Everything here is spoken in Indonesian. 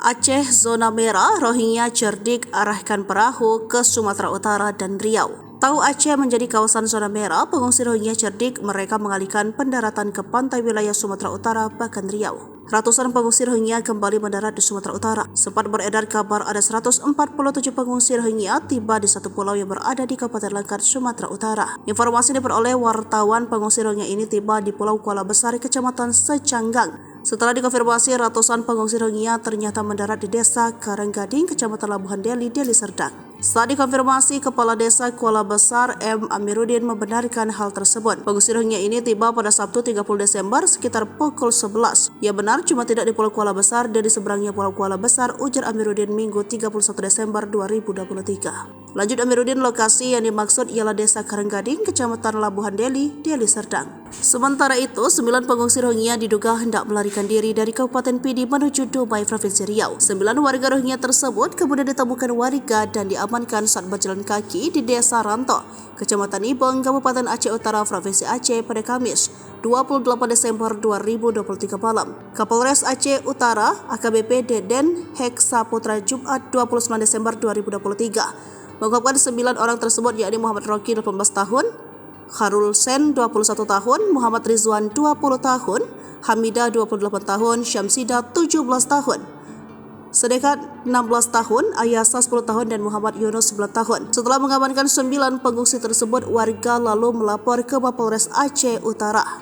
Aceh zona merah, Rohingya cerdik arahkan perahu ke Sumatera Utara dan Riau. Tahu Aceh menjadi kawasan zona merah, pengungsi Rohingya cerdik mereka mengalihkan pendaratan ke pantai wilayah Sumatera Utara bahkan Riau. Ratusan pengungsi Rohingya kembali mendarat di Sumatera Utara. Sempat beredar kabar ada 147 pengungsi Rohingya tiba di satu pulau yang berada di Kabupaten Langkat, Sumatera Utara. Informasi diperoleh wartawan, pengungsi Rohingya ini tiba di Pulau Kuala Besar, Kecamatan Secanggang. Setelah dikonfirmasi, ratusan pengungsi Rohingya ternyata mendarat di Desa Karanggading, Kecamatan Labuhan Deli, Deli Serdang. Saat dikonfirmasi, Kepala Desa Kuala Besar M. Amiruddin membenarkan hal tersebut. Pengungsi Rohingya ini tiba pada Sabtu 30 Desember sekitar pukul 11. Ya benar, cuma tidak di Pulau Kuala Besar dan di seberangnya Pulau Kuala Besar, ujar Amiruddin Minggu 31 Desember 2023. Lanjut Amiruddin, lokasi yang dimaksud ialah Desa Karanggading, Kecamatan Labuhan Deli, Deli Serdang. Sementara itu, 9 pengungsi Rohingya diduga hendak melarikan diri dari Kabupaten Pidi menuju Dumai, Provinsi Riau. 9 warga Rohingya tersebut kemudian ditemukan warga dan diamankan saat berjalan kaki di Desa Ranto, Kecamatan Ibong, Kabupaten Aceh Utara, Provinsi Aceh pada Kamis 28 Desember 2023 malam. Kapolres Aceh Utara AKBP Deden Heksa Putra Jumat 29 Desember 2023 mengungkapkan 9 orang tersebut, yakni Muhammad Roki 18 tahun, Kharul Sen 21 tahun, Muhammad Rizwan 20 tahun, Hamidah 28 tahun, Syamsidah 17 tahun, Sedekat 16 tahun, Ayasa 10 tahun, dan Muhammad Yunus 9 tahun. Setelah mengamankan 9 pengungsi tersebut, warga lalu melapor ke Mapolres Aceh Utara.